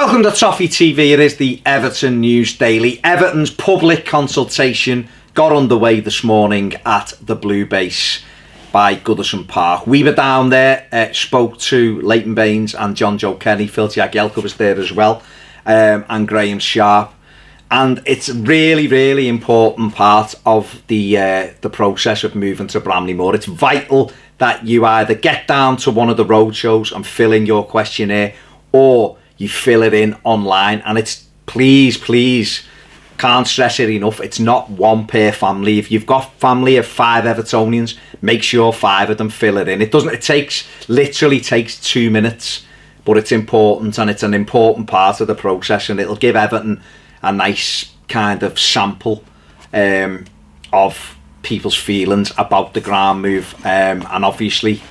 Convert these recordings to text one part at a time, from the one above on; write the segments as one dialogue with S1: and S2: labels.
S1: Welcome to Toffee TV. It is the Everton News Daily. Everton's public consultation got underway this morning at the Blue Base by Goodison Park. We were down there, spoke to Leighton Baines and John Joe Kenny. Phil Jagielka was there as well, and Graham Sharp. And it's a really, really important part of the process of moving to Bramley Moor. It's vital that you either get down to one of the roadshows and fill in your questionnaire, or you fill it in online. And it's please, can't stress it enough, it's not one per family. If you've got family of 5 Evertonians, make sure 5 of them fill it in. It literally takes 2 minutes, but it's important, and it's an important part of the process, and it'll give Everton a nice kind of sample of people's feelings about the ground move, and obviously,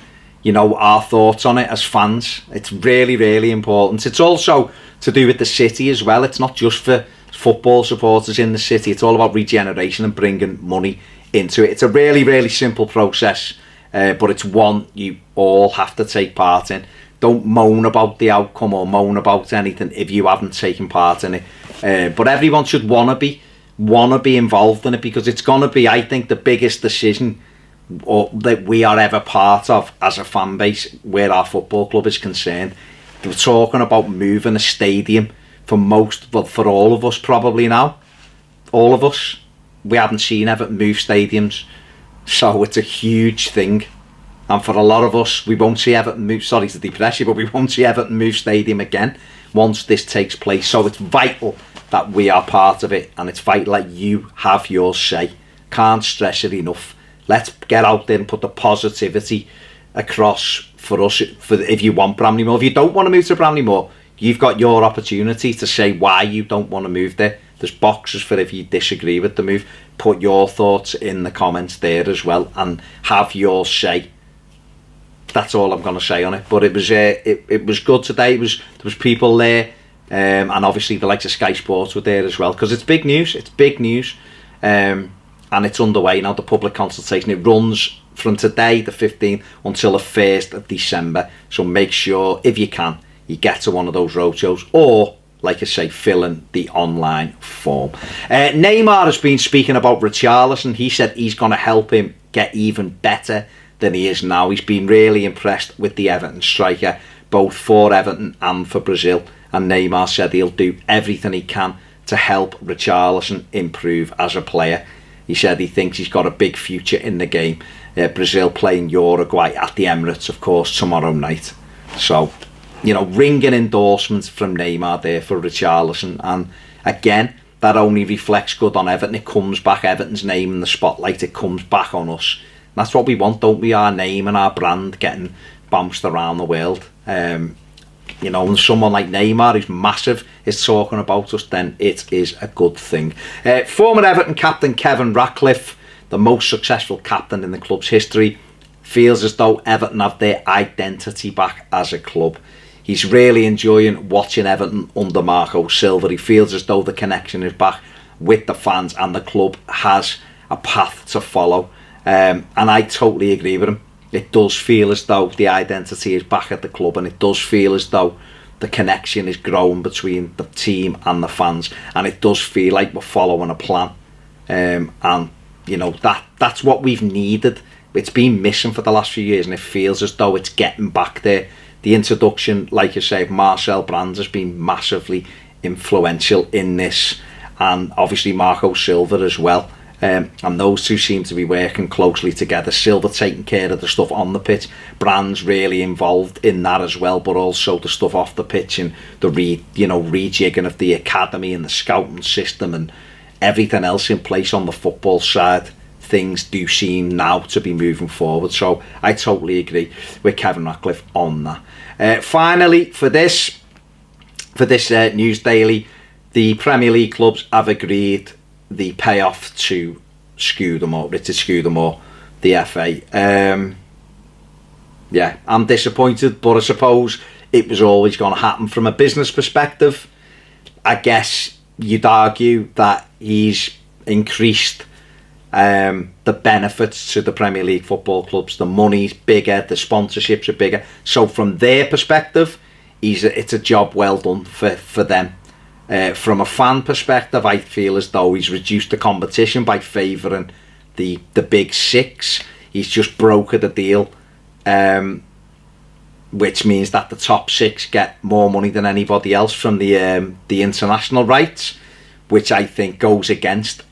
S1: you know, our thoughts on it as fans. It's really, really important. It's also to do with the city as well. It's not just for football supporters in the city. It's all about regeneration and bringing money into it. It's a really, really simple process, but it's one you all have to take part in. Don't moan about the outcome or moan about anything if you haven't taken part in it. But everyone should want to be involved in it, because it's going to be, I think, the biggest decision that we are ever part of as a fan base where our football club is concerned. We're talking about moving a stadium for all of us probably now. All of us. We haven't seen Everton move stadiums, so it's a huge thing. And for a lot of us, we won't see Everton move, sorry to depress you, but we won't see Everton move stadium again once this takes place. So it's vital that we are part of it, and it's vital that you have your say. Can't stress it enough. Let's get out there and put the positivity across for us. If you want Bramley Moor, if you don't want to move to Bramley Moor, you've got your opportunity to say why you don't want to move there. There's boxes for if you disagree with the move. Put your thoughts in the comments there as well, and have your say. That's all I'm going to say on it. But it was good today. There was people there, and obviously the likes of Sky Sports were there as well, because it's big news. It's big news, and it's underway now. The public consultation, it runs from today, the 15th, until the 1st of December. So make sure, if you can, you get to one of those roadshows, or, like I say, fill in the online form. Neymar has been speaking about Richarlison. He said he's going to help him get even better than he is now. He's been really impressed with the Everton striker, both for Everton and for Brazil. And Neymar said he'll do everything he can to help Richarlison improve as a player. He said he thinks he's got a big future in the game. Brazil playing Uruguay at the Emirates, of course, tomorrow night. So, you know, ringing endorsements from Neymar there for Richarlison. And again, that only reflects good on Everton. It comes back, Everton's name in the spotlight, it comes back on us. That's what we want, don't we? Our name and our brand getting bounced around the world. You know, when someone like Neymar, who's massive, is talking about us, then it is a good thing. Former Everton captain Kevin Ratcliffe, the most successful captain in the club's history, feels as though Everton have their identity back as a club. He's really enjoying watching Everton under Marco Silva. He feels as though the connection is back with the fans, and the club has a path to follow. And I totally agree with him. It does feel as though the identity is back at the club, and it does feel as though the connection is growing between the team and the fans, and it does feel like we're following a plan. And you know, that's what we've needed. It's been missing for the last few years, and it feels as though it's getting back there. The introduction, like you say, of Marcel Brands has been massively influential in this, and obviously Marco Silva as well. And those two seem to be working closely together. Silva taking care of the stuff on the pitch, Brands really involved in that as well, but also the stuff off the pitch and the rejigging of the academy and the scouting system and everything else in place on the football side. Things do seem now to be moving forward, so I totally agree with Kevin Ratcliffe on that. Finally, for this news daily, the Premier League clubs have agreed the payoff to Richard Scudamore, the FA. Yeah, I'm disappointed, but I suppose it was always going to happen from a business perspective. I guess you'd argue that he's increased the benefits to the Premier League football clubs. The money's bigger, the sponsorships are bigger. So from their perspective, it's a job well done for them. From a fan perspective, I feel as though he's reduced the competition by favouring the big six. He's just brokered a deal, which means that the top six get more money than anybody else from the international rights, which I think goes against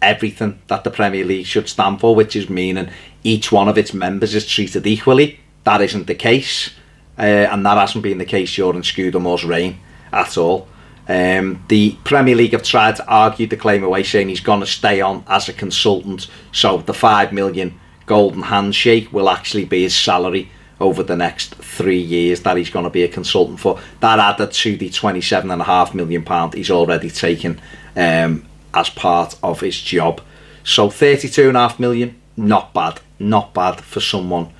S1: everything that the Premier League should stand for, which is meaning each one of its members is treated equally. That isn't the case, and that hasn't been the case during Scudamores' reign at all. The Premier League have tried to argue the claim away, saying he's going to stay on as a consultant, so the 5 million golden handshake will actually be his salary over the next 3 years that he's going to be a consultant for. That added to the £27.5 million he's already taken as part of his job. So 32.5 million, not bad for someone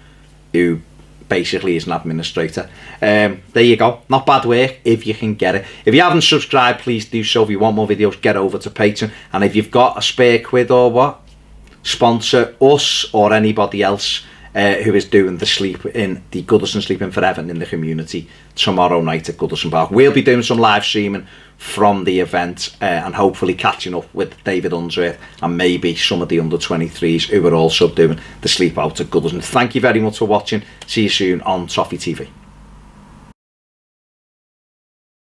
S1: who basically is an administrator. There you go, not bad work if you can get it. If you haven't subscribed, please do so. If you want more videos, get over to Patreon, and if you've got a spare quid or what, sponsor us or anybody else who is doing the sleep in the Goodison Sleeping for Everton in the community tomorrow night at Goodison Park. We'll be doing some live streaming from the event and hopefully catching up with David Unsworth and maybe some of the under-23s who are also doing the sleep out at Goodison. Thank you very much for watching. See you soon on Toffee TV.